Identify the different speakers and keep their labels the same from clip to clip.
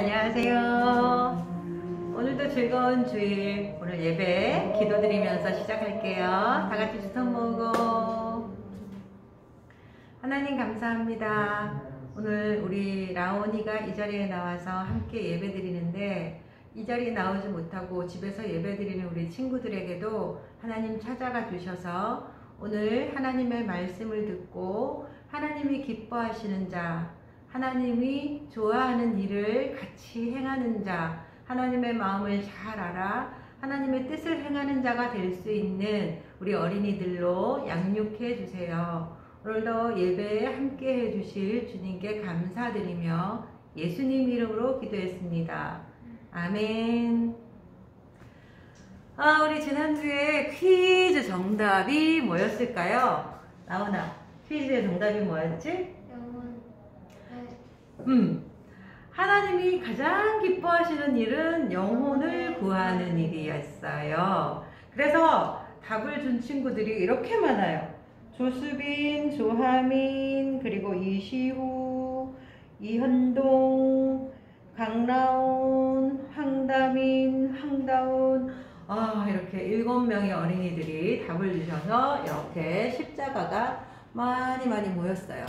Speaker 1: 안녕하세요. 오늘도 즐거운 주일, 오늘 예배 기도드리면서 시작할게요. 다 같이 두 손 모으고. 하나님 감사합니다. 오늘 우리 라온이가 이 자리에 나와서 함께 예배 드리는데, 이 자리에 나오지 못하고 집에서 예배 드리는 우리 친구들에게도 하나님 찾아가 주셔서 오늘 하나님의 말씀을 듣고 하나님이 기뻐하시는 자, 하나님이 좋아하는 일을 같이 행하는 자, 하나님의 마음을 잘 알아 하나님의 뜻을 행하는 자가 될 수 있는 우리 어린이들로 양육해 주세요. 오늘도 예배에 함께 해주실 주님께 감사드리며 예수님 이름으로 기도했습니다. 아멘. 우리 지난주에 퀴즈 정답이 뭐였을까요? 라온아, 퀴즈의 정답이 뭐였지? 하나님이 가장 기뻐하시는 일은 영혼을 구하는 일이었어요. 그래서 답을 준 친구들이 이렇게 많아요. 조수빈, 조하민, 그리고 이시우, 이현동, 강라온, 황다민, 황다운, 이렇게 7명의 어린이들이 답을 주셔서 이렇게 십자가가 많이 모였어요.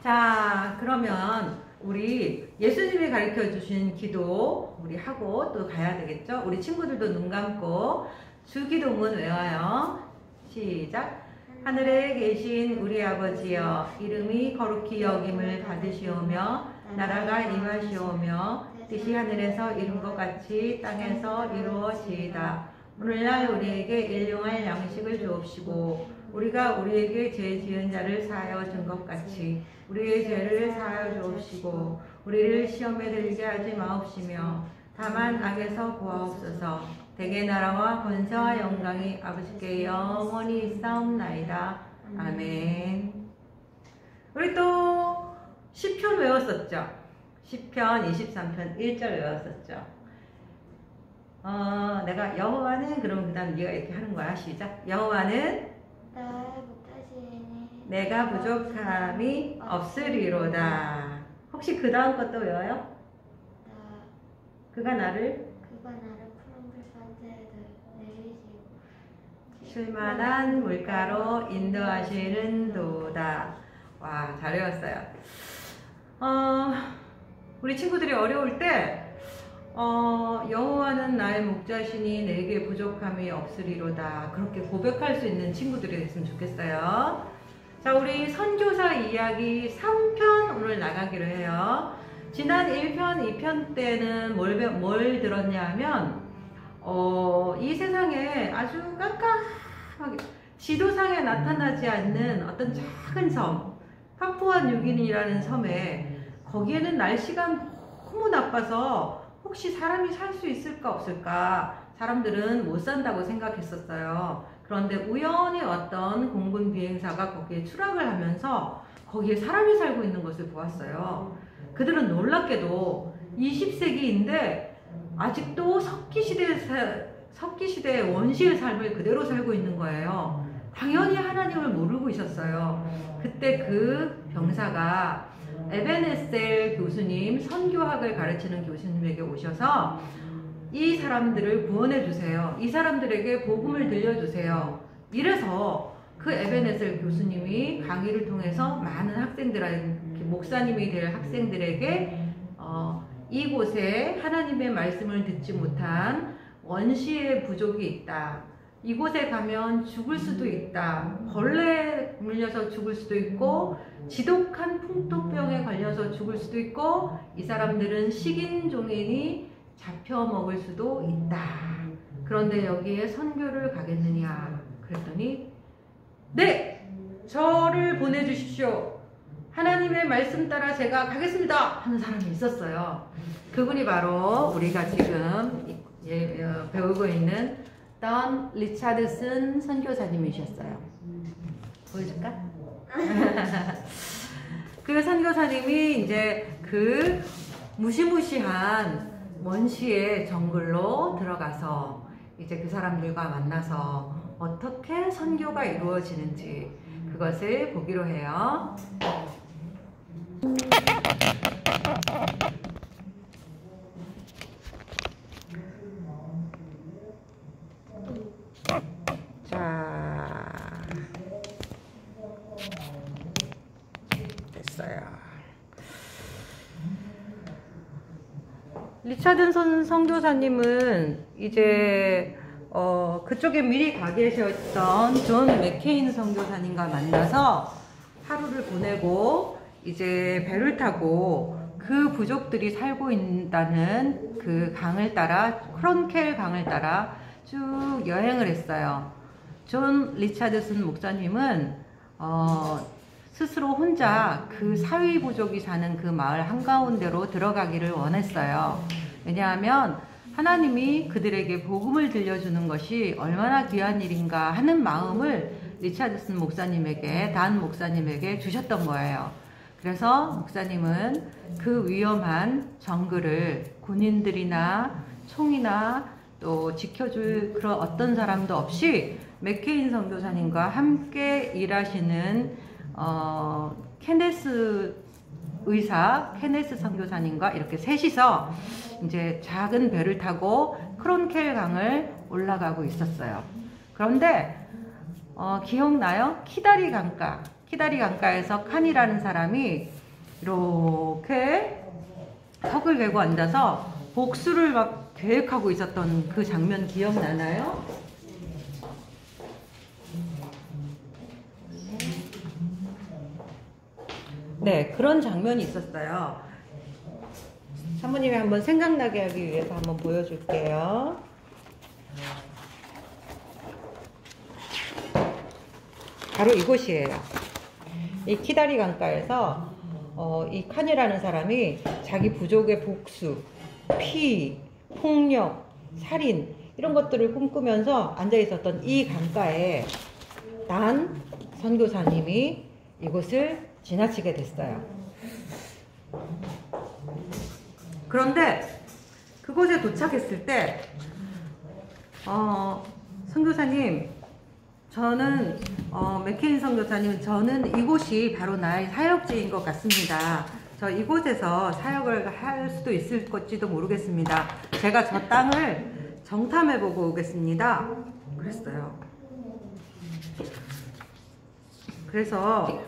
Speaker 1: 자, 그러면 우리 예수님이 가르쳐 주신 기도 우리 하고 또 가야 되겠죠? 우리 친구들도 눈 감고 주기도문 외워요. 시작. 하늘에 계신 우리 아버지여, 이름이 거룩히 여김을 받으시오며 나라가 임하시오며 뜻이 하늘에서 이룬 것 같이 땅에서 이루어지이다. 오늘날 우리에게 일용할 양식을 주옵시고 우리가 우리에게 죄 지은 자를 사하여 준 것 같이 우리의 죄를 사하여 주옵시고 우리를 시험에 들게 하지 마옵시며 다만 악에서 구하옵소서. 대개 나라와 권세와 영광이 아버지께 영원히 있사옵나이다. 아멘. 우리 또 시편 외웠었죠? 시편 23편 1절 외웠었죠? 내가 여호와는, 그럼 그 다음 네가 이렇게 하는 거야. 시작. 여호와는 내가 부족함이 없으리로다. 혹시 그 다음 것도 외워요? 그가 나를 푸른 불산지에 내리시고 쉴만한 물가로 인도하시는 도다. 와, 잘 외웠어요. 우리 친구들이 어려울 때 여호와는 나의 목자시니 내게 부족함이 없으리로다, 그렇게 고백할 수 있는 친구들이 됐으면 좋겠어요. 자, 우리 선교사 이야기 3편 오늘 나가기로 해요. 지난 1편, 2편 때는 뭘 들었냐 하면 이 세상에 아주 깜깜하게 지도상에 나타나지 않는 어떤 작은 섬, 파푸아 뉴기니라는 섬에, 거기에는 날씨가 너무 나빠서 혹시 사람이 살 수 있을까 없을까, 사람들은 못 산다고 생각했었어요. 그런데 우연히 어떤 공군 비행사가 거기에 추락을 하면서 거기에 사람이 살고 있는 것을 보았어요. 그들은 놀랍게도 20세기인데 아직도 석기시대의 원시의 삶을 그대로 살고 있는 거예요. 당연히 하나님을 모르고 있었어요. 그때 그 병사가 에벤에셀 교수님, 선교학을 가르치는 교수님에게 오셔서 이 사람들을 구원해 주세요. 이 사람들에게 복음을 들려주세요. 이래서 그 에벤에셀 교수님이 강의를 통해서 많은 학생들에게, 목사님이 될 학생들에게 이곳에 하나님의 말씀을 듣지 못한 원시의 부족이 있다. 이곳에 가면 죽을 수도 있다. 벌레에 물려서 죽을 수도 있고 지독한 풍토병에 걸려서 죽을 수도 있고 이 사람들은 식인종이니 잡혀 먹을 수도 있다. 그런데 여기에 선교를 가겠느냐 그랬더니 네! 저를 보내주십시오. 하나님의 말씀 따라 제가 가겠습니다 하는 사람이 있었어요. 그분이 바로 우리가 지금 배우고 있는 던 리차드슨 선교사님이셨어요. 보여줄까? 그 선교사님이 이제 그 무시무시한 원시의 정글로 들어가서 이제 그 사람들과 만나서 어떻게 선교가 이루어지는지 그것을 보기로 해요. 있었어요. 리차드슨 선교사님은 이제 그쪽에 미리 가 계셨던 존 맥케인 선교사님과 만나서 하루를 보내고 이제 배를 타고 그 부족들이 살고 있다는 그 강을 따라, 크론켈 강을 따라 쭉 여행을 했어요. 존 리차드슨 목사님은 스스로 혼자 그 사위 부족이 사는 그 마을 한가운데로 들어가기를 원했어요. 왜냐하면 하나님이 그들에게 복음을 들려주는 것이 얼마나 귀한 일인가 하는 마음을 리차드슨 목사님에게, 단 목사님에게 주셨던 거예요. 그래서 목사님은 그 위험한 정글을 군인들이나 총이나 또 지켜줄 그런 어떤 사람도 없이 맥케인 선교사님과 함께 일하시는 케네스 의사, 케네스 선교사님과 이렇게 셋이서 이제 작은 배를 타고 크론켈 강을 올라가고 있었어요. 그런데 기억나요? 키다리 강가. 키다리 강가에서 칸이라는 사람이 이렇게 턱을 괴고 앉아서 복수를 막 계획하고 있었던 그 장면 기억나나요? 네, 그런 장면이 있었어요. 사모님이 한번 생각나게 하기 위해서 한번 보여줄게요. 바로 이곳이에요. 이 키다리 강가에서 이 칸이라는 사람이 자기 부족의 복수, 피, 폭력, 살인 이런 것들을 꿈꾸면서 앉아 있었던 이 강가에 단 선교사님이 이곳을 지나치게 됐어요. 그런데 그곳에 도착했을 때 선교사님, 저는 맥케인 선교사님, 저는 이곳이 바로 나의 사역지인 것 같습니다. 저 이곳에서 사역을 할 수도 있을 것지도 모르겠습니다. 제가 저 땅을 정탐해 보고 오겠습니다. 그랬어요. 그래서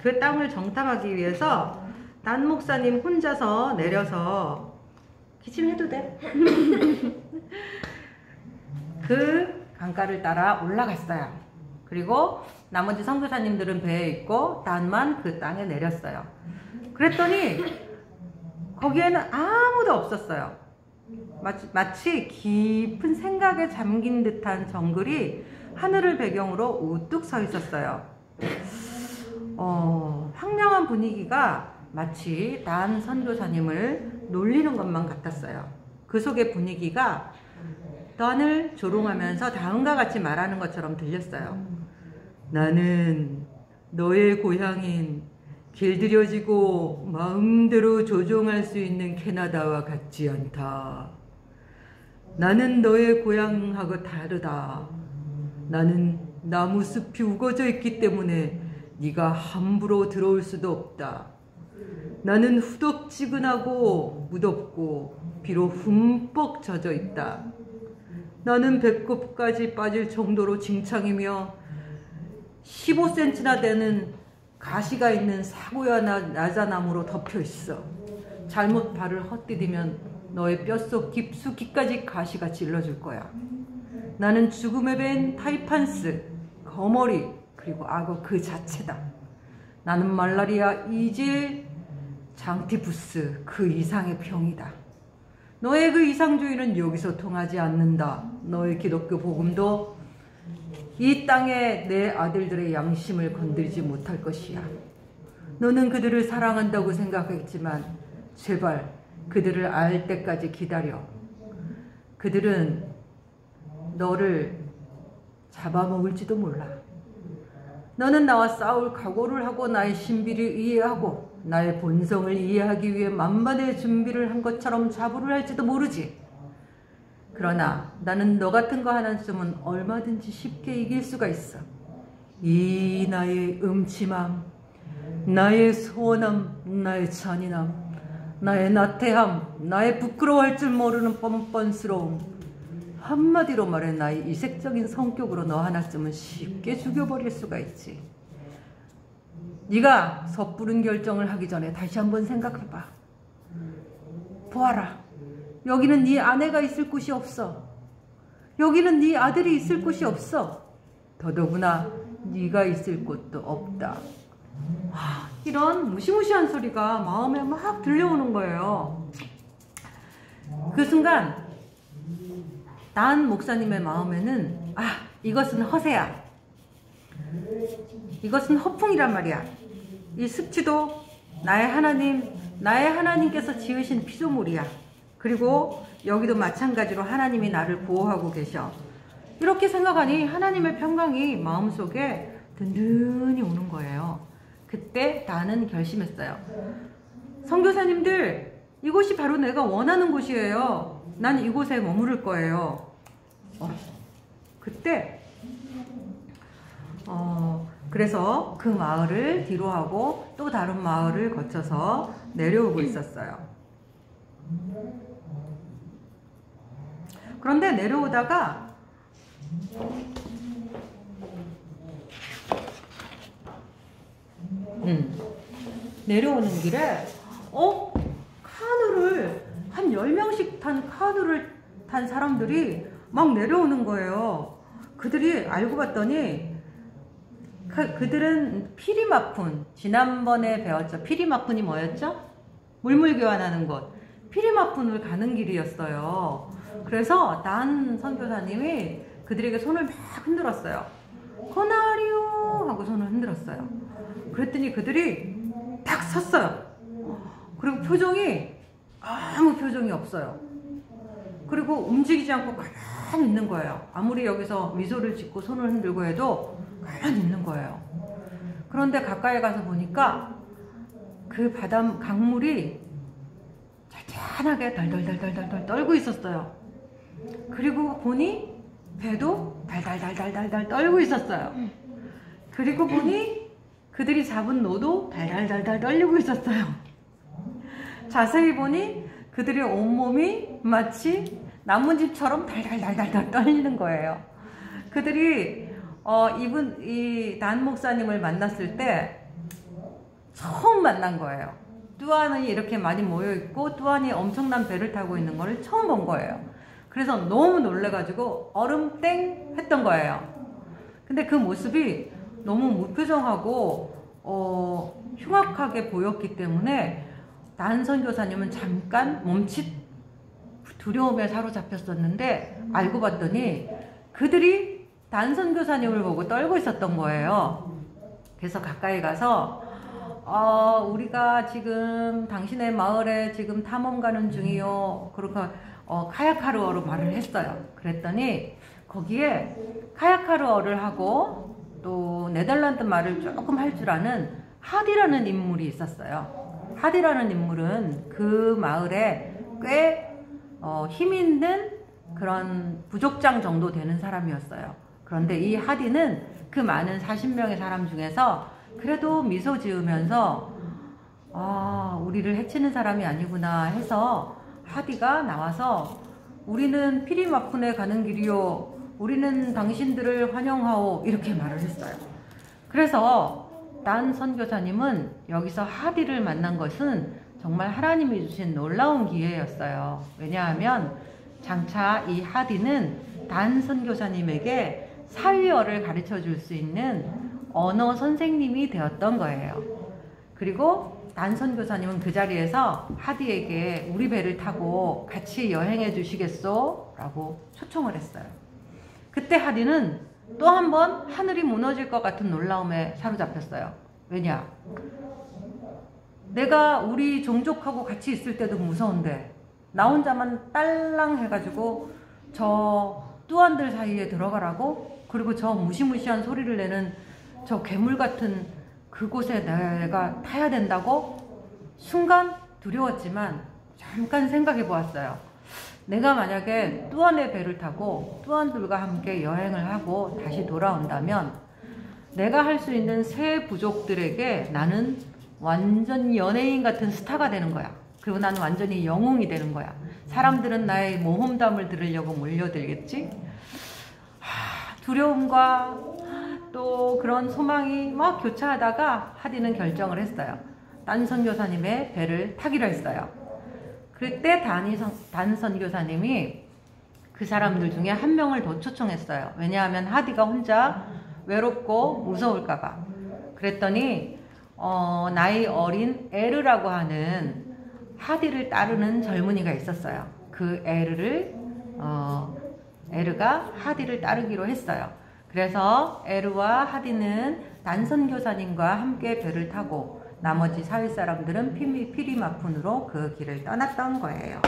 Speaker 1: 그 땅을 정탐하기 위해서 단 목사님 혼자서 내려서 기침해도 돼? 그 강가를 따라 올라갔어요. 그리고 나머지 선교사님들은 배에 있고 단만 그 땅에 내렸어요. 그랬더니 거기에는 아무도 없었어요. 마치 깊은 생각에 잠긴 듯한 정글이 하늘을 배경으로 우뚝 서 있었어요. 황량한 분위기가 마치 단 선교사님을 놀리는 것만 같았어요. 그 속의 분위기가 단을 조롱하면서 다음과 같이 말하는 것처럼 들렸어요. 나는 너의 고향인 길들여지고 마음대로 조종할 수 있는 캐나다와 같지 않다. 나는 너의 고향하고 다르다. 나는 나무 숲이 우거져 있기 때문에 네가 함부로 들어올 수도 없다. 나는 후덥지근하고 무덥고 비로 흠뻑 젖어 있다. 나는 배꼽까지 빠질 정도로 징창이며 15cm나 되는 가시가 있는 사고야 나자나무로 덮여 있어. 잘못 발을 헛디디면 너의 뼛속 깊숙이까지 가시가 찔러줄 거야. 나는 죽음에 밴 타이판스, 거머리, 그리고 악어 그 자체다. 나는 말라리아, 이질, 장티푸스 그 이상의 병이다. 너의 그 이상주의는 여기서 통하지 않는다. 너의 기독교 복음도 이 땅에 내 아들들의 양심을 건드리지 못할 것이야. 너는 그들을 사랑한다고 생각했지만 제발 그들을 알 때까지 기다려. 그들은 너를 잡아먹을지도 몰라. 너는 나와 싸울 각오를 하고 나의 신비를 이해하고 나의 본성을 이해하기 위해 만반의 준비를 한 것처럼 자부를 할지도 모르지. 그러나 나는 너 같은 거 하나쯤은 얼마든지 쉽게 이길 수가 있어. 이 나의 음침함, 나의 소원함, 나의 잔인함, 나의 나태함, 나의 부끄러워할 줄 모르는 뻔뻔스러움, 한마디로 말해 나의 이색적인 성격으로 너 하나쯤은 쉽게 죽여버릴 수가 있지. 네가 섣부른 결정을 하기 전에 다시 한번 생각해봐. 보아라. 여기는 네 아내가 있을 곳이 없어. 여기는 네 아들이 있을 곳이 없어. 더더구나 네가 있을 곳도 없다. 이런 무시무시한 소리가 마음에 막 들려오는 거예요. 그 순간 난 목사님의 마음에는 이것은 허세야. 이것은 허풍이란 말이야. 이 습지도 나의 하나님께서 지으신 피조물이야. 그리고 여기도 마찬가지로 하나님이 나를 보호하고 계셔. 이렇게 생각하니 하나님의 평강이 마음속에 든든히 오는 거예요. 그때 나는 결심했어요. 선교사님들, 이곳이 바로 내가 원하는 곳이에요. 난 이곳에 머무를 거예요. 그때 그래서 그 마을을 뒤로 하고 또 다른 마을을 거쳐서 내려오고 있었어요. 그런데 내려오다가 내려오는 길에 카누를 한 10명씩 탄 카누를 탄 사람들이 막 내려오는 거예요. 그들이 알고 봤더니 그들은 피리마푼, 지난번에 배웠죠. 피리마푼이 뭐였죠? 물물 교환하는 곳. 피리마푼을 가는 길이었어요. 그래서 난 선교사님이 그들에게 손을 막 흔들었어요. 코나리오 하고 손을 흔들었어요. 그랬더니 그들이 딱 섰어요. 그리고 표정이 아무 표정이 없어요. 그리고 움직이지 않고 가만히 있는 거예요. 아무리 여기서 미소를 짓고 손을 흔들고 해도 가만히 있는 거예요. 그런데 가까이 가서 보니까 그 강물이 잔잔하게 덜덜덜덜덜 떨고 있었어요. 그리고 보니 배도 달달달달달달 떨고 있었어요. 그리고 보니 그들이 잡은 노도 달달달달 떨리고 있었어요. 자세히 보니 그들의 온몸이 마치 나뭇잎처럼 달달달달달 떨리는 거예요. 그들이 이 난 목사님을 만났을 때 처음 만난 거예요. 뚜안이 이렇게 많이 모여있고 뚜안이 엄청난 배를 타고 있는 거를 처음 본 거예요. 그래서 너무 놀래가지고 얼음땡 했던 거예요. 근데 그 모습이 너무 무표정하고 흉악하게 보였기 때문에 난 선교사님은 잠깐 멈칫 두려움에 사로잡혔었는데 알고 봤더니 그들이 난 선교사님을 보고 떨고 있었던 거예요. 그래서 가까이 가서 우리가 지금 당신의 마을에 지금 탐험 가는 중이요. 그렇게 카야카르어로 말을 했어요. 그랬더니 거기에 카야카르어를 하고 또 네덜란드 말을 조금 할 줄 아는 하디라는 인물이 있었어요. 하디라는 인물은 그 마을에 꽤 힘 있는 그런 부족장 정도 되는 사람이었어요. 그런데 이 하디는 그 많은 40명의 사람 중에서 그래도 미소 지으면서 우리를 해치는 사람이 아니구나 해서 하디가 나와서 우리는 피리마푼에 가는 길이요. 우리는 당신들을 환영하오. 이렇게 말을 했어요. 그래서 난 선교사님은 여기서 하디를 만난 것은 정말 하나님이 주신 놀라운 기회였어요. 왜냐하면 장차 이 하디는 단 선교사님에게 사위어를 가르쳐 줄 수 있는 언어 선생님이 되었던 거예요. 그리고 난 선교사님은 그 자리에서 하디에게 우리 배를 타고 같이 여행해 주시겠소? 라고 초청을 했어요. 그때 하디는 또 한 번 하늘이 무너질 것 같은 놀라움에 사로잡혔어요. 왜냐? 내가 우리 종족하고 같이 있을 때도 무서운데 나 혼자만 딸랑 해가지고 저 뚜안들 사이에 들어가라고? 그리고 저 무시무시한 소리를 내는 저 괴물 같은 그곳에 내가 타야 된다고? 순간 두려웠지만 잠깐 생각해 보았어요. 내가 만약에 뚜안의 배를 타고 뚜안들과 함께 여행을 하고 다시 돌아온다면 내가 할 수 있는 새 부족들에게 나는 완전 연예인 같은 스타가 되는 거야. 그리고 나는 완전히 영웅이 되는 거야. 사람들은 나의 모험담을 들으려고 몰려들겠지? 두려움과 또 그런 소망이 막 교차하다가 하디는 결정을 했어요. 단 선교사님의 배를 타기로 했어요. 그때 단 선교사님이 그 사람들 중에 한 명을 더 초청했어요. 왜냐하면 하디가 혼자 외롭고 무서울까봐. 그랬더니 나이 어린 에르라고 하는 하디를 따르는 젊은이가 있었어요. 그 에르가 하디를 따르기로 했어요. 그래서 에르와 하디는 단 선교사님과 함께 배를 타고 나머지 사회 사람들은 피리마푼으로 그 길을 떠났던 거예요.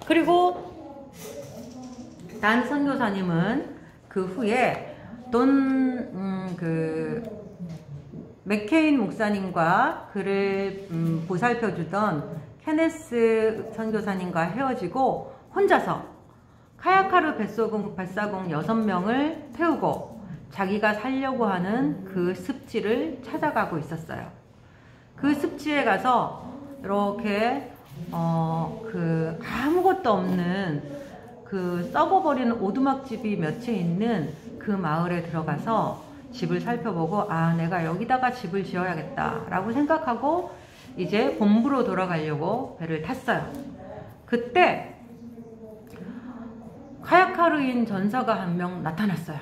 Speaker 1: 그리고 단 선교사님은 그 후에 맥케인 목사님과 그를 보살펴주던 케네스 선교사님과 헤어지고 혼자서 카야카르 뱃사공 6명을 태우고 자기가 살려고 하는 그 습지를 찾아가고 있었어요. 그 습지에 가서 이렇게 아무것도 없는 그 썩어버리는 오두막집이 몇 채 있는 그 마을에 들어가서 집을 살펴보고 내가 여기다가 집을 지어야겠다 라고 생각하고 이제 본부로 돌아가려고 배를 탔어요. 그때 카야카르인 전사가 한 명 나타났어요.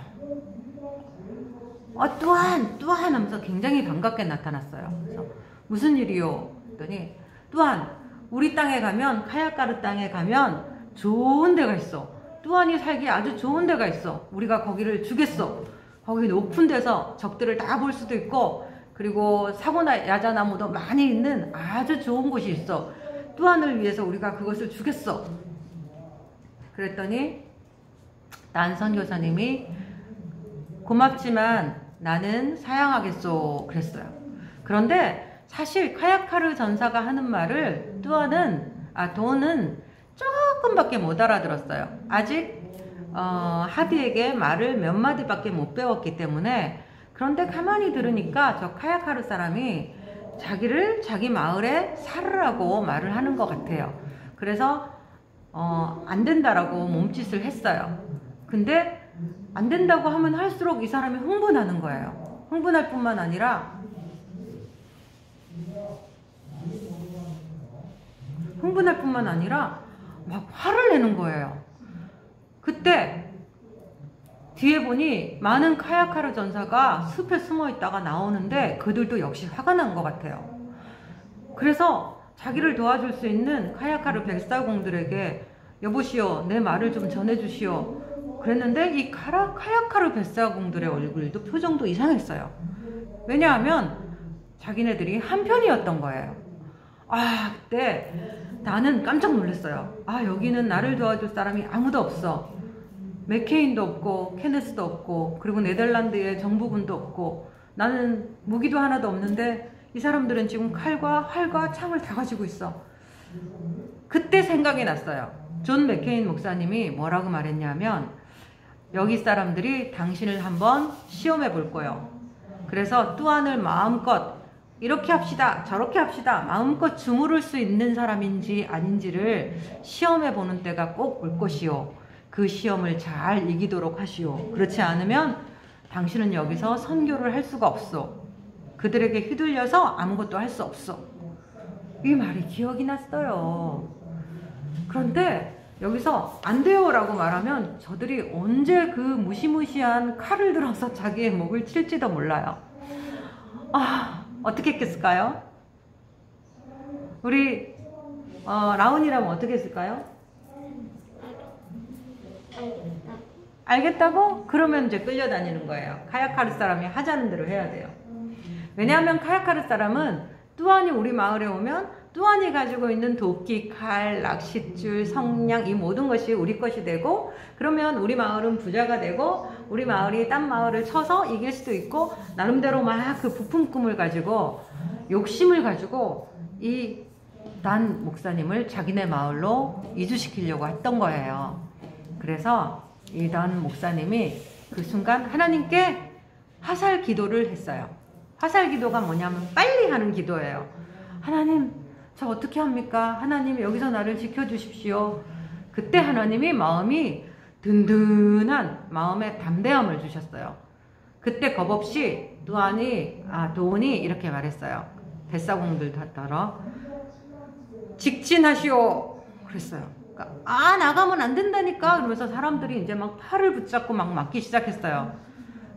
Speaker 1: 뚜한 하면서 굉장히 반갑게 나타났어요. 그래서 무슨 일이요? 했더니 뚜한 우리 땅에 가면 카야카르 땅에 가면 좋은 데가 있어. 뚜한이 살기 아주 좋은 데가 있어. 우리가 거기를 주겠어. 거기 높은 데서 적들을 다 볼 수도 있고 그리고 사고나 야자나무도 많이 있는 아주 좋은 곳이 있어. 뚜한을 위해서 우리가 그것을 주겠어. 그랬더니 단 선교사님이 고맙지만 나는 사양하겠소 그랬어요. 그런데 사실 카야카르 전사가 하는 말을 돈은 조금밖에 못 알아들었어요. 아직 하디에게 말을 몇 마디밖에 못 배웠기 때문에. 그런데 가만히 들으니까 저 카야카르 사람이 자기를 자기 마을에 살으라고 말을 하는 것 같아요. 그래서 안 된다라고 몸짓을 했어요. 근데 안 된다고 하면 할수록 이 사람이 흥분하는 거예요. 흥분할 뿐만 아니라 막 화를 내는 거예요. 그때 뒤에 보니 많은 카야카르 전사가 숲에 숨어 있다가 나오는데 그들도 역시 화가 난 것 같아요. 그래서 자기를 도와줄 수 있는 카야카르 백사공들에게 여보시오, 내 말을 좀 전해주시오. 그랬는데 이 카야카르 백사공들의 얼굴도 표정도 이상했어요. 왜냐하면 자기네들이 한편이었던 거예요. 그때 나는 깜짝 놀랐어요. 여기는 나를 도와줄 사람이 아무도 없어. 맥케인도 없고 케네스도 없고 그리고 네덜란드의 정부군도 없고 나는 무기도 하나도 없는데 이 사람들은 지금 칼과 활과 창을 다 가지고 있어. 그때 생각이 났어요. 존 맥케인 목사님이 뭐라고 말했냐면 여기 사람들이 당신을 한번 시험해 볼 거예요. 그래서 뚜한을 마음껏 이렇게 합시다 저렇게 합시다 마음껏 주무를 수 있는 사람인지 아닌지를 시험해 보는 때가 꼭 올 것이요. 그 시험을 잘 이기도록 하시오. 그렇지 않으면 당신은 여기서 선교를 할 수가 없어. 그들에게 휘둘려서 아무것도 할 수 없어. 이 말이 기억이 났어요. 그런데 여기서 안 돼요 라고 말하면 저들이 언제 그 무시무시한 칼을 들어서 자기의 목을 칠지도 몰라요. 어떻게 했겠을까요? 우리 라온이라면 어떻게 했을까요? 알겠다고? 그러면 이제 끌려다니는 거예요. 카야카르 사람이 하자는 대로 해야 돼요. 왜냐하면 카야카르 사람은 뚜한이 우리 마을에 오면 뚜한이 가지고 있는 도끼, 칼, 낚싯줄, 성냥 이 모든 것이 우리 것이 되고 그러면 우리 마을은 부자가 되고 우리 마을이 딴 마을을 쳐서 이길 수도 있고 나름대로 막 그 부품 꿈을 가지고 욕심을 가지고 이 단 목사님을 자기네 마을로 이주시키려고 했던 거예요. 그래서 이 단 목사님이 그 순간 하나님께 화살 기도를 했어요. 화살 기도가 뭐냐면 빨리 하는 기도예요. 하나님, 저 어떻게 합니까? 하나님 여기서 나를 지켜주십시오. 그때 하나님이 마음이 든든한 마음의 담대함을 주셨어요. 그때 겁없이 도안이 이렇게 말했어요. 뱃사공들 따라 직진하시오 그랬어요. 그러니까 나가면 안 된다니까 그러면서 사람들이 이제 막 팔을 붙잡고 막 막기 시작했어요.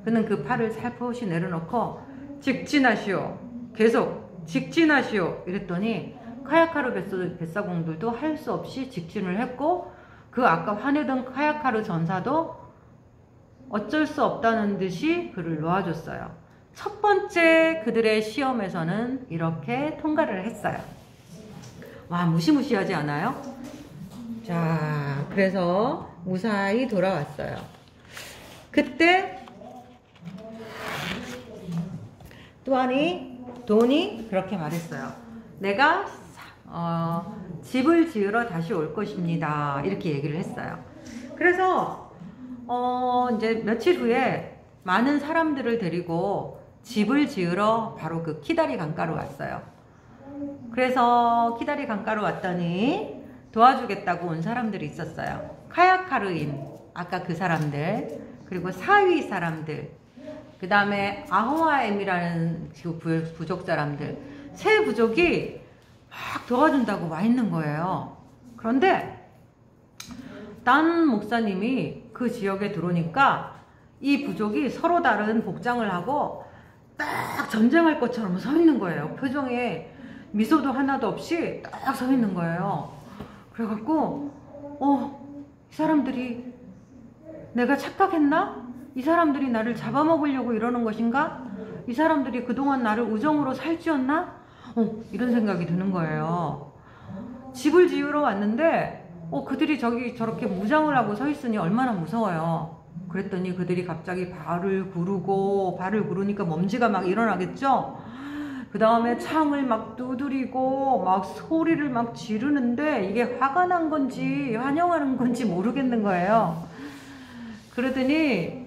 Speaker 1: 그는 그 팔을 살포시 내려놓고 직진하시오 계속 직진하시오 이랬더니 카야카르 뱃사공들도 할 수 없이 직진을 했고 그 아까 화내던 카야카르 전사도 어쩔 수 없다는 듯이 그를 놓아줬어요. 첫 번째 그들의 시험에서는 이렇게 통과를 했어요. 와, 무시무시하지 않아요? 자, 그래서 무사히 돌아왔어요. 그때 돈이 그렇게 말했어요. 내가 집을 지으러 다시 올 것입니다. 이렇게 얘기를 했어요. 그래서 이제 며칠 후에 많은 사람들을 데리고 집을 지으러 바로 그 키다리 강가로 왔어요. 그래서 키다리 강가로 왔더니 도와주겠다고 온 사람들이 있었어요. 카야카르인, 아까 그 사람들, 그리고 사위 사람들, 그 다음에 아호아엠이라는 부족 사람들, 세 부족이 막 도와준다고 와 있는 거예요. 그런데 단 목사님이 그 지역에 들어오니까 이 부족이 서로 다른 복장을 하고 딱 전쟁할 것처럼 서 있는 거예요. 표정에 미소도 하나도 없이 딱 서 있는 거예요. 그래갖고 이 사람들이 내가 착각했나? 이 사람들이 나를 잡아먹으려고 이러는 것인가? 이 사람들이 그동안 나를 우정으로 살찌웠나? 이런 생각이 드는 거예요. 집을 지으러 왔는데 그들이 저렇게 무장을 하고 서 있으니 얼마나 무서워요. 그랬더니 그들이 갑자기 발을 구르니까 먼지가 막 일어나겠죠? 그 다음에 창을 막 두드리고 막 소리를 막 지르는데 이게 화가 난 건지 환영하는 건지 모르겠는 거예요. 그러더니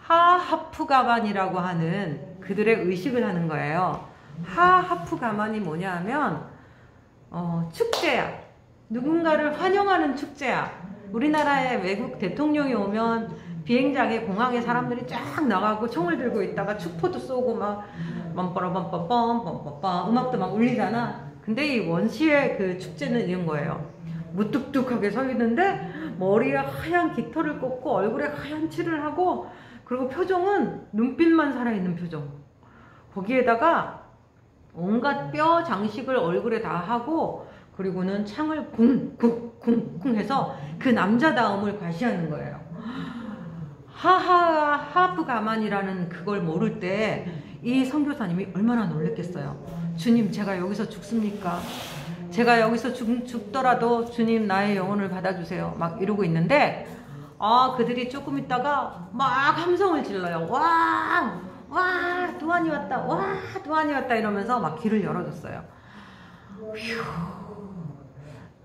Speaker 1: 하하프가만이라고 하는 그들의 의식을 하는 거예요. 하하프가만이 뭐냐면 축제야. 누군가를 환영하는 축제야. 우리나라에 외국 대통령이 오면 비행장에 공항에 사람들이 쫙 나가고 총을 들고 있다가 축포도 쏘고 막 빰빠라빰빠빰 음악도 막 울리잖아. 근데 이 원시의 그 축제는 이런 거예요. 무뚝뚝하게 서 있는데 머리에 하얀 깃털을 꽂고 얼굴에 하얀 칠을 하고 그리고 표정은 눈빛만 살아있는 표정. 거기에다가 온갖 뼈 장식을 얼굴에 다 하고 그리고는 창을 쿵쿵쿵쿵 해서 그 남자다움을 과시하는 거예요. 하프가만이라는 그걸 모를 때 이 선교사님이 얼마나 놀랬겠어요. 주님, 제가 여기서 죽습니까? 제가 여기서 죽더라도 주님 나의 영혼을 받아주세요. 막 이러고 있는데 그들이 조금 있다가 막 함성을 질러요. 와 도안이 왔다. 와 도안이 왔다 이러면서 막 길을 열어줬어요.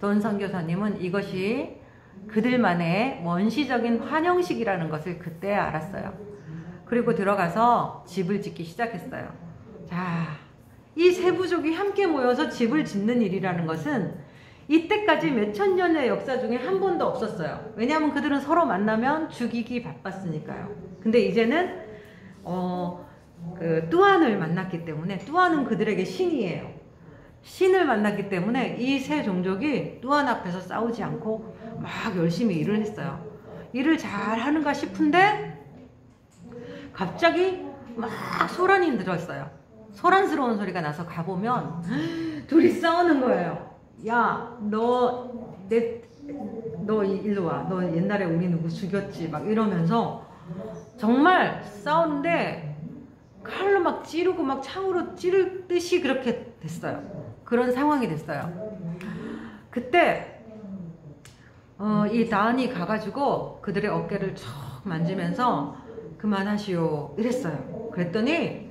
Speaker 1: 돈 선교사님은 이것이 그들만의 원시적인 환영식이라는 것을 그때 알았어요. 그리고 들어가서 집을 짓기 시작했어요. 자, 이 세 부족이 함께 모여서 집을 짓는 일이라는 것은 이때까지 몇천 년의 역사 중에 한 번도 없었어요. 왜냐하면 그들은 서로 만나면 죽이기 바빴으니까요. 근데 이제는 그 뚜안을 만났기 때문에 뚜안은 그들에게 신이에요. 신을 만났기 때문에 이 세 종족이 뚜안 앞에서 싸우지 않고 막 열심히 일을 했어요. 일을 잘 하는가 싶은데 갑자기 막 소란이 들었어요. 소란스러운 소리가 나서 가보면 둘이 싸우는 거예요. 야, 너 일로 와. 너 옛날에 우리 누구 죽였지? 막 이러면서 정말 싸우는데 칼로 막 찌르고 막 창으로 찌르듯이 그렇게 됐어요. 그런 상황이 됐어요. 그때 이 다은이 가가지고 그들의 어깨를 쭉 만지면서 그만하시오 이랬어요. 그랬더니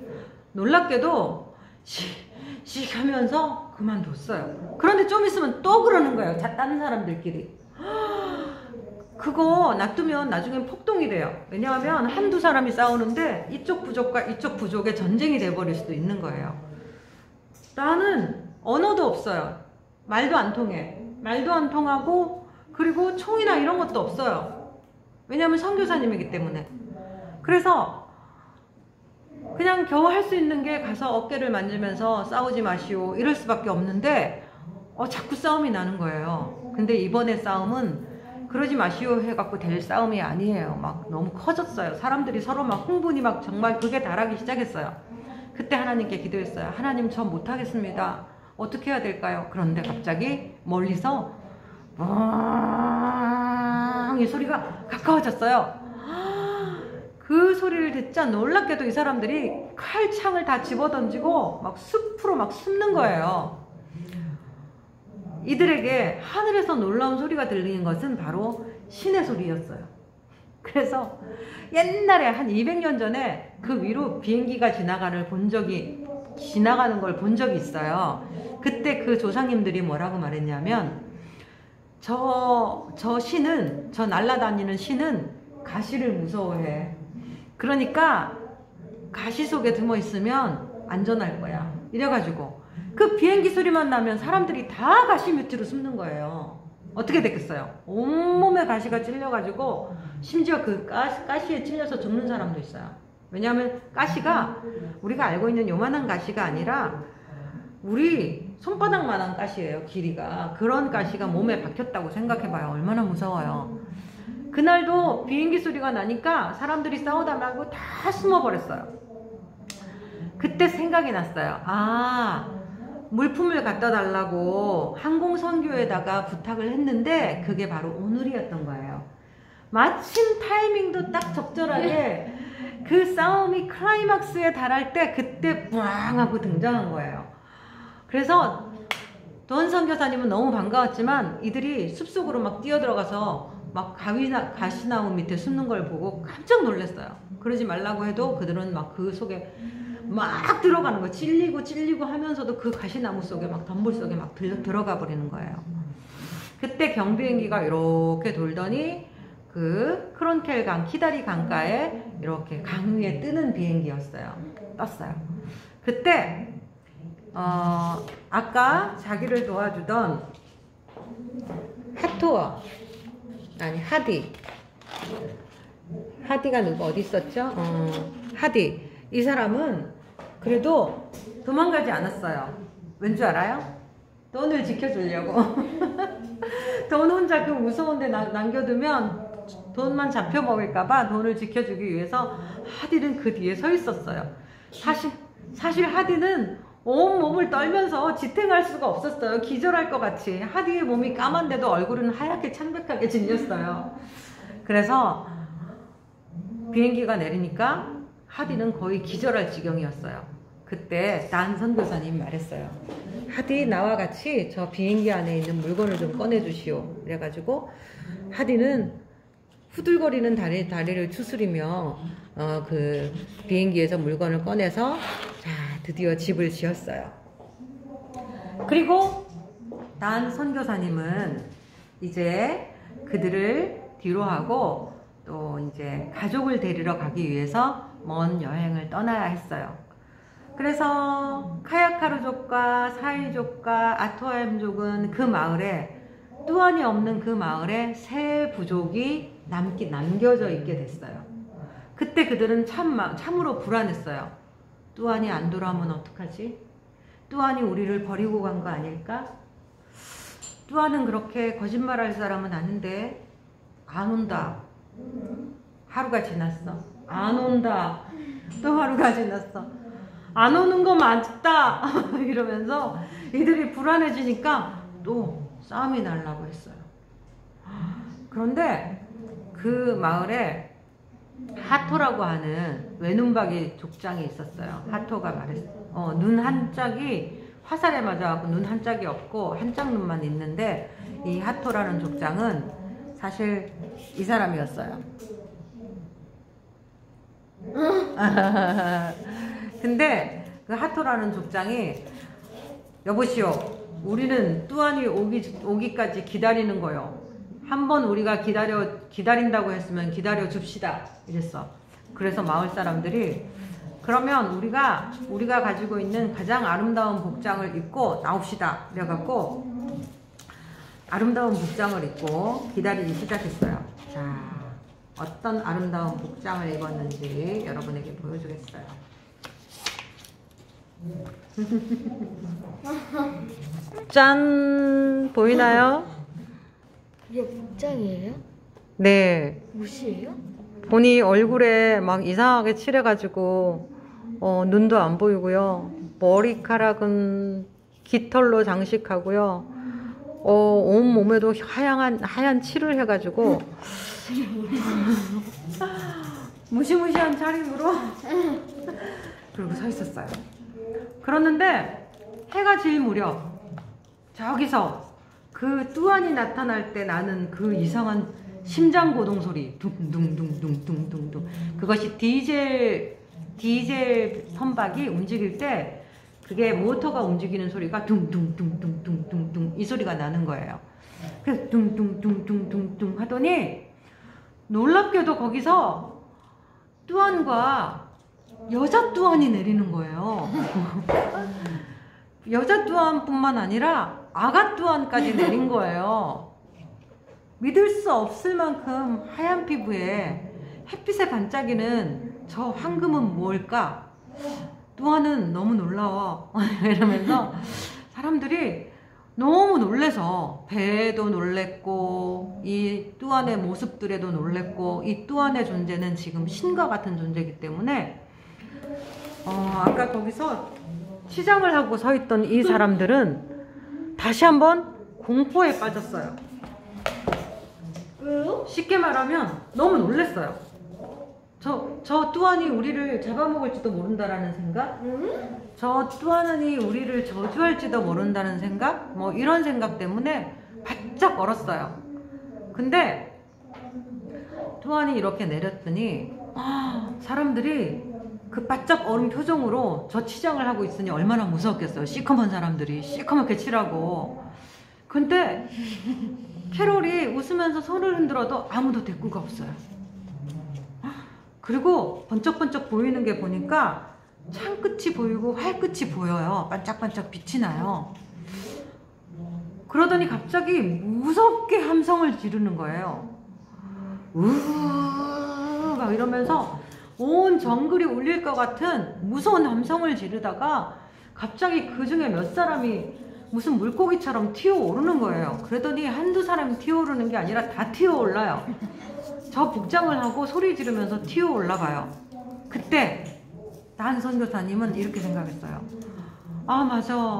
Speaker 1: 놀랍게도 씩 하면서 그만뒀어요. 그런데 좀 있으면 또 그러는 거예요. 다른 사람들끼리. 그거 놔두면 나중엔 폭동이 돼요. 왜냐하면 한두 사람이 싸우는데 이쪽 부족과 이쪽 부족의 전쟁이 돼버릴 수도 있는 거예요. 나는 언어도 없어요. 말도 안 통해. 말도 안 통하고 그리고 총이나 이런 것도 없어요. 왜냐하면 선교사님이기 때문에. 그래서 그냥 겨우 할 수 있는 게 가서 어깨를 만지면서 싸우지 마시오 이럴 수밖에 없는데 자꾸 싸움이 나는 거예요. 근데 이번에 싸움은 그러지 마시오 해갖고 될 싸움이 아니에요. 막 너무 커졌어요. 사람들이 서로 막 흥분이 막 정말 극에 달하기 시작했어요. 그때 하나님께 기도했어요. 하나님 저 못하겠습니다. 어떻게 해야 될까요? 그런데 갑자기 멀리서 이 소리가 가까워졌어요. 그 소리를 듣자 놀랍게도 이 사람들이 칼창을 다 집어던지고 막 숲으로 막 숨는 거예요. 이들에게 하늘에서 놀라운 소리가 들리는 것은 바로 신의 소리였어요. 그래서 옛날에 한 200년 전에 그 위로 비행기가 지나가는 걸 본 적이 있어요. 그때 그 조상님들이 뭐라고 말했냐면 저 날아다니는 신은 가시를 무서워해. 그러니까 가시 속에 들어 있으면 안전할 거야. 이래가지고 그 비행기 소리만 나면 사람들이 다 가시 밑으로 숨는 거예요. 어떻게 됐겠어요? 온몸에 가시가 찔려가지고 심지어 그 가시에 찔려서 죽는 사람도 있어요. 왜냐하면 가시가 우리가 알고 있는 요만한 가시가 아니라 우리 손바닥만한 가시예요. 길이가. 그런 가시가 몸에 박혔다고 생각해봐요. 얼마나 무서워요. 그날도 비행기 소리가 나니까 사람들이 싸우다 말고 다 숨어버렸어요. 그때 생각이 났어요. 물품을 갖다 달라고 항공선교에다가 부탁을 했는데 그게 바로 오늘이었던 거예요. 마침 타이밍도 딱 적절하게 그 싸움이 클라이막스에 달할 때 그때 뿌앙 하고 등장한 거예요. 그래서 돈 선교사님은 너무 반가웠지만 이들이 숲속으로 막 뛰어들어가서 막 가시나무 밑에 숨는 걸 보고 깜짝 놀랐어요. 그러지 말라고 해도 그들은 막 그 속에 막 들어가는 거예요. 찔리고 하면서도 그 가시나무 속에 막 덤불 속에 막 들어가 버리는 거예요. 그때 경비행기가 이렇게 돌더니 그 크론켈 강, 키다리 강가에 이렇게 강 위에 뜨는 비행기였어요. 떴어요. 그때 아까 자기를 도와주던 하디가 누구 어디 있었죠? 하디. 이 사람은 그래도 도망가지 않았어요. 왠 줄 알아요? 돈을 지켜주려고. 돈 혼자 그 무서운데 남겨두면 돈만 잡혀먹을까봐 돈을 지켜주기 위해서 하디는 그 뒤에 서 있었어요. 사실 하디는 온 몸을 떨면서 지탱할 수가 없었어요. 기절할 것 같이. 하디의 몸이 까만데도 얼굴은 하얗게 창백하게 질렸어요. 그래서 비행기가 내리니까 하디는 거의 기절할 지경이었어요. 그때 난 선교사님이 말했어요. 하디 나와 같이 저 비행기 안에 있는 물건을 좀 꺼내주시오. 그래가지고 하디는 후들거리는 다리를 추스리며 그 비행기에서 물건을 꺼내서 자 드디어 집을 지었어요. 그리고 난 선교사님은 이제 그들을 뒤로 하고 또 이제 가족을 데리러 가기 위해서 먼 여행을 떠나야 했어요. 그래서 카야카루족과 사이족과 아토아엠족은 그 마을에 뚜안이 없는 그 마을에 세 부족이 남겨져 있게 됐어요. 그때 그들은 참으로 불안했어요. 뚜안이 안 돌아오면 어떡하지? 뚜안이 우리를 버리고 간 거 아닐까? 뚜안은 그렇게 거짓말할 사람은 아닌데 안 온다. 하루가 지났어. 안 온다. 또 하루가 지났어. 안 오는 거 맞다. 이러면서 이들이 불안해지니까 또 싸움이 나려고 했어요. 그런데 그 마을에 하토라고 하는 외눈박이 족장이 있었어요. 하토가 말했어. 눈 한 짝이 화살에 맞아갖고 눈 한 짝이 없고 한 짝 눈만 있는데 이 하토라는 족장은 사실 이 사람이었어요. 근데 그 하토라는 족장이 여보시오, 우리는 뚜안이 오기까지 기다리는 거요. 한번 우리가 기다린다고 했으면 기다려 줍시다. 이랬어. 그래서 마을 사람들이 그러면 우리가 가지고 있는 가장 아름다운 복장을 입고 나옵시다. 그래갖고 아름다운 복장을 입고 기다리기 시작했어요. 자, 어떤 아름다운 복장을 입었는지 여러분에게 보여주겠어요. 짠! 보이나요?
Speaker 2: 이게 복장이에요?
Speaker 1: 네.
Speaker 2: 옷이에요?
Speaker 1: 본이 얼굴에 막 이상하게 칠해가지고 눈도 안 보이고요. 머리카락은 깃털로 장식하고요. 온 몸에도 하얀 칠을 해가지고 무시무시한 차림으로 그러고 서 있었어요. 그랬는데 해가 질 무렵 저기서 그 뚜안이 나타날 때 나는 그 이상한 심장 고동 소리 둥둥둥둥둥둥둥, 그것이 디젤 선박이 움직일 때 그게 모터가 움직이는 소리가 둥둥둥둥둥둥둥 이 소리가 나는 거예요. 그래서 둥둥둥둥둥둥 하더니 놀랍게도 거기서 뚜안과 여자 뚜안이 내리는 거예요. 여자 뚜안뿐만 아니라 아가 뚜안까지 내린 거예요. 믿을 수 없을 만큼 하얀 피부에 햇빛에 반짝이는 저 황금은 뭘까? 뚜안은 너무 놀라워. 이러면서 사람들이 너무 놀래서 배에도 놀랬고 이 뚜안의 모습들에도 놀랬고 이 뚜안의 존재는 지금 신과 같은 존재이기 때문에 아까 거기서 치장을 하고 서 있던 이 사람들은 다시 한번 공포에 빠졌어요.
Speaker 2: 왜요?
Speaker 1: 쉽게 말하면 너무 놀랬어요. 저 뚜안이 우리를 잡아먹을지도 모른다라는 생각? 저 뚜안이 우리를 저주할지도 모른다는 생각? 뭐 이런 생각 때문에 바짝 얼었어요. 근데 뚜안이 이렇게 내렸더니 사람들이 그 바짝 얼은 표정으로 저 치장을 하고 있으니 얼마나 무서웠겠어요. 시커먼 사람들이 시커멓게 칠하고. 근데 캐롤이 웃으면서 손을 흔들어도 아무도 대꾸가 없어요. 그리고 번쩍번쩍 보이는 게 보니까 창끝이 보이고 활끝이 보여요. 반짝반짝 빛이 나요. 그러더니 갑자기 무섭게 함성을 지르는 거예요. 우으 막 이러면서 온 정글이 울릴 것 같은 무서운 함성을 지르다가 갑자기 그 중에 몇 사람이 무슨 물고기처럼 튀어오르는 거예요. 그러더니 한두 사람이 튀어오르는 게 아니라 다 튀어올라요. 저 복장을 하고 소리 지르면서 튀어올라봐요. 그때 난 선교사님은 이렇게 생각했어요. 아 맞아,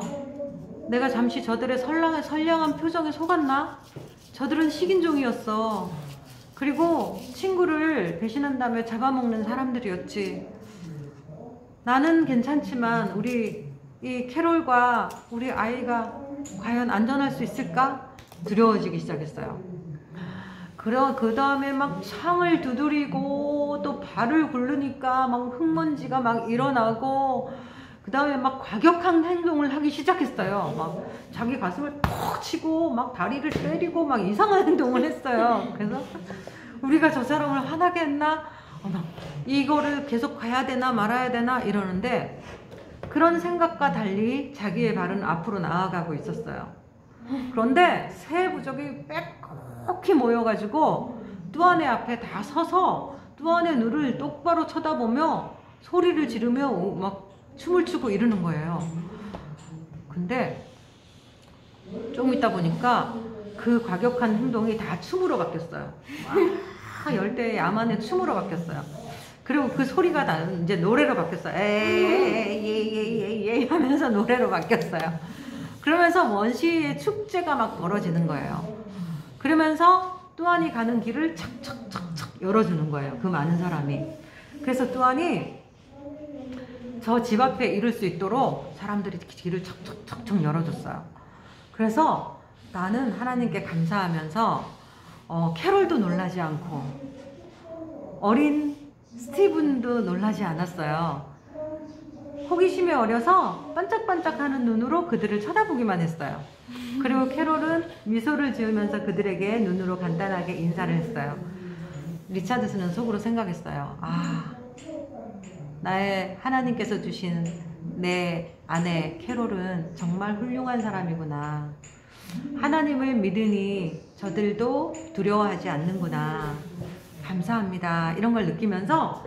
Speaker 1: 내가 잠시 저들의 선량한 표정에 속았나? 저들은 식인종이었어. 그리고 친구를 배신한 다음에 잡아먹는 사람들이었지. 나는 괜찮지만 우리 이 캐롤과 우리 아이가 과연 안전할 수 있을까? 두려워지기 시작했어요. 그 다음에 막 창을 두드리고 또 발을 굴르니까 막 흙먼지가 막 일어나고 그 다음에 막 과격한 행동을 하기 시작했어요. 막 자기 가슴을 톡 치고 막 다리를 때리고 막 이상한 행동을 했어요. 그래서 우리가 저 사람을 화나게 했나? 이거를 계속 가야 되나 말아야 되나 이러는데 그런 생각과 달리 자기의 발은 앞으로 나아가고 있었어요. 그런데 세 부족이 빽빽히 모여가지고 뚜안의 앞에 다 서서 뚜안의 눈을 똑바로 쳐다보며 소리를 지르며 막 춤을 추고 이러는 거예요. 근데 조금 있다 보니까 그 과격한 행동이 다 춤으로 바뀌었어요. 열대의 야만의 춤으로 바뀌었어요. 그리고 그 소리가 다 이제 노래로 바뀌었어요. 에이 하면서 노래로 바뀌었어요. 그러면서 원시의 축제가 막 벌어지는 거예요. 그러면서 뚜안이 가는 길을 착착착착 열어주는 거예요. 그 많은 사람이. 그래서 뚜안이 저 집 앞에 이룰 수 있도록 사람들이 길을 척척척척 열어줬어요. 그래서 나는 하나님께 감사하면서 캐롤도 놀라지 않고 어린 스티븐도 놀라지 않았어요. 호기심에 어려서 반짝반짝하는 눈으로 그들을 쳐다보기만 했어요. 그리고 캐롤은 미소를 지으면서 그들에게 눈으로 간단하게 인사를 했어요. 리차드슨은 속으로 생각했어요. 나의 하나님께서 주신 내 아내 캐롤은 정말 훌륭한 사람이구나. 하나님을 믿으니 저들도 두려워하지 않는구나. 감사합니다. 이런 걸 느끼면서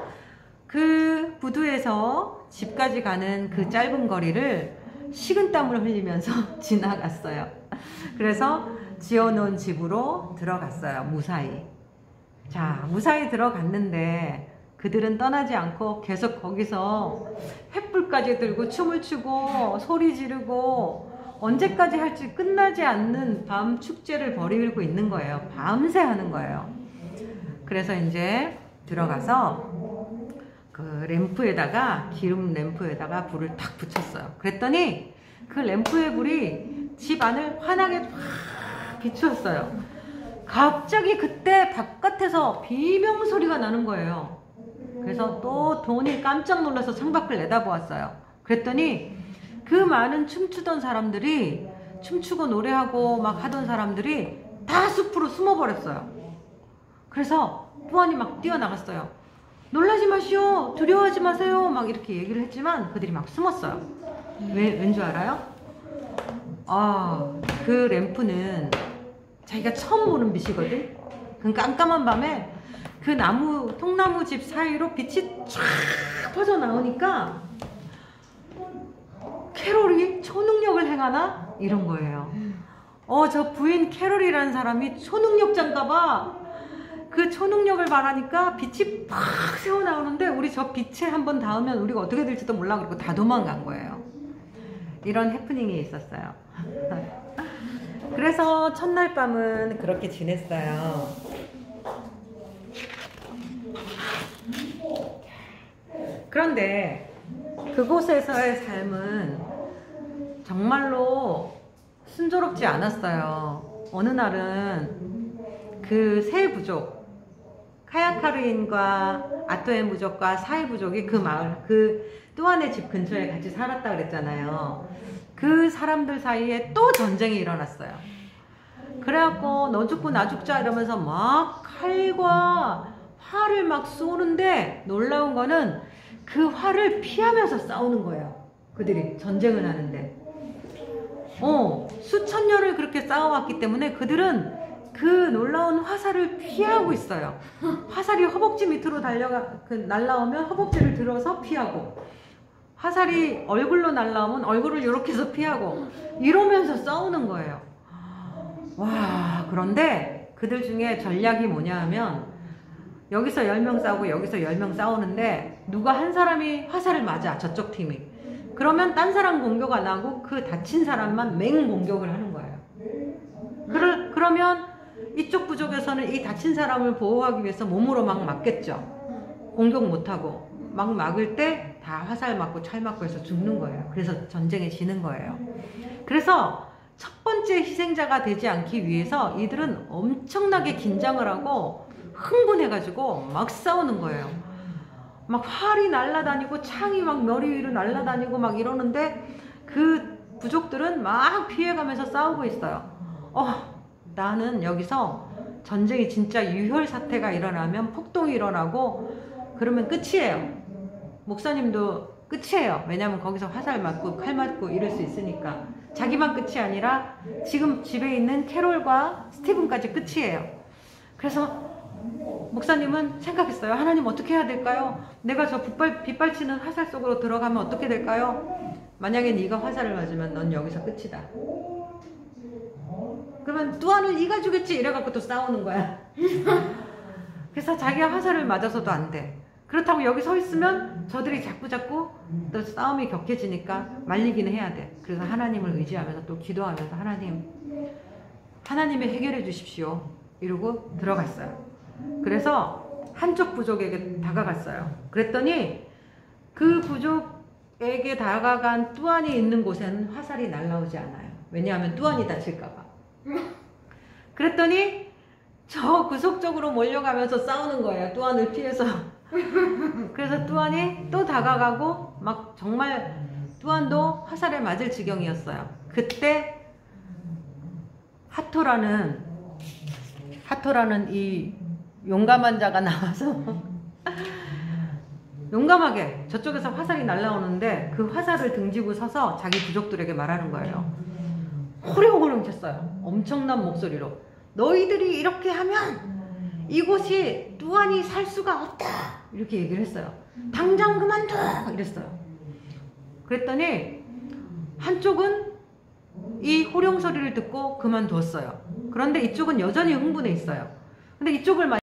Speaker 1: 그 부두에서 집까지 가는 그 짧은 거리를 식은땀을 흘리면서 지나갔어요. 그래서 지어놓은 집으로 들어갔어요. 무사히. 자, 무사히 들어갔는데 그들은 떠나지 않고 계속 거기서 횃불까지 들고 춤을 추고 소리 지르고 언제까지 할지 끝나지 않는 밤 축제를 벌이고 있는 거예요. 밤새 하는 거예요. 그래서 이제 들어가서 그 램프에다가, 기름 램프에다가 불을 탁 붙였어요. 그랬더니 그 램프의 불이 집 안을 환하게 확 비추었어요. 갑자기 그때 바깥에서 비명 소리가 나는 거예요. 그래서 또 돈이 깜짝 놀라서 창밖을 내다보았어요. 그랬더니 그 많은 춤추던 사람들이, 춤추고 노래하고 막 하던 사람들이 다 숲으로 숨어버렸어요. 그래서 뚜안이 막 뛰어나갔어요. 놀라지 마시오, 두려워하지 마세요, 막 이렇게 얘기를 했지만 그들이 막 숨었어요. 왠 줄 알아요? 그 램프는 자기가 처음 보는 빛이거든. 그 깜깜한 밤에 그 나무, 통나무 집 사이로 빛이 쫙 퍼져 나오니까 캐롤이 초능력을 행하나? 이런 거예요. 저 부인 캐롤이라는 사람이 초능력자인가봐. 그 초능력을 말하니까 빛이 팍 새어나오는데 우리 저 빛에 한번 닿으면 우리가 어떻게 될지도 몰라. 그러고 다 도망간 거예요. 이런 해프닝이 있었어요. 그래서 첫날 밤은 그렇게 지냈어요. 그런데 그곳에서의 삶은 정말로 순조롭지 않았어요. 어느 날은 그 세 부족, 카야카르인과 아토엔 부족과 사이 부족이 그 마을, 그 뚜안의 집 근처에 같이 살았다 그랬잖아요. 그 사람들 사이에 또 전쟁이 일어났어요. 그래갖고 너 죽고 나 죽자 이러면서 막 칼과 활을 막 쏘는데 놀라운 거는 그 활을 피하면서 싸우는 거예요. 그들이 전쟁을 하는데. 수천 년을 그렇게 싸워왔기 때문에 그들은 그 놀라운 화살을 피하고 있어요. 화살이 허벅지 밑으로 날라오면 허벅지를 들어서 피하고, 화살이 얼굴로 날라오면 얼굴을 이렇게 해서 피하고, 이러면서 싸우는 거예요. 와, 그런데 그들 중에 전략이 뭐냐 하면 여기서 10명 싸우고 여기서 10명 싸우는데 누가 한 사람이 화살을 맞아, 저쪽 팀이. 그러면 딴 사람 공격 안 하고 그 다친 사람만 맹 공격을 하는 거예요. 그러면 이쪽 부족에서는 이 다친 사람을 보호하기 위해서 몸으로 막 맞겠죠. 공격 못하고 막 막을 때 다 화살 맞고 철 맞고 해서 죽는 거예요. 그래서 전쟁에 지는 거예요. 그래서 첫 번째 희생자가 되지 않기 위해서 이들은 엄청나게 긴장을 하고 흥분해가지고 막 싸우는 거예요. 막 활이 날아다니고 창이 막 머리 위로 날아다니고 막 이러는데 그 부족들은 막 피해가면서 싸우고 있어요. 나는 여기서 전쟁이 진짜 유혈 사태가 일어나면, 폭동이 일어나고 그러면 끝이에요. 목사님도 끝이에요. 왜냐면 거기서 화살 맞고 칼 맞고 이럴 수 있으니까. 자기만 끝이 아니라 지금 집에 있는 캐롤과 스티븐까지 끝이에요. 그래서 목사님은 생각했어요. 하나님 어떻게 해야 될까요? 내가 저 빗발치는 화살 속으로 들어가면 어떻게 될까요? 만약에 네가 화살을 맞으면 넌 여기서 끝이다. 그러면 뚜안을 네가 주겠지 이래갖고 또 싸우는 거야. 그래서 자기가 화살을 맞아서도 안 돼. 그렇다고 여기 서 있으면 저들이 자꾸 또 싸움이 격해지니까 말리기는 해야 돼. 그래서 하나님을 의지하면서 또 기도하면서 하나님이 해결해 주십시오 이러고 들어갔어요. 그래서 한쪽 부족에게 다가갔어요. 그랬더니 그 부족에게 다가간 뚜안이 있는 곳에는 화살이 날라오지 않아요. 왜냐하면 뚜안이 다칠까봐. 그랬더니 저 구석적으로 몰려가면서 싸우는 거예요. 뚜안을 피해서. 그래서 뚜안이 또 다가가고 막 정말 뚜안도 화살에 맞을 지경이었어요. 그때 하토라는 이 용감한 자가 나와서 용감하게 저쪽에서 화살이 날라오는데 그 화살을 등지고 서서 자기 부족들에게 말하는 거예요. 호령호령 쳤어요. 엄청난 목소리로. 너희들이 이렇게 하면 이곳이 뚜안이 살 수가 없다. 이렇게 얘기를 했어요. 당장 그만둬. 이랬어요. 그랬더니 한쪽은 이 호령 소리를 듣고 그만두었어요. 그런데 이쪽은 여전히 흥분해 있어요. 근데 이쪽을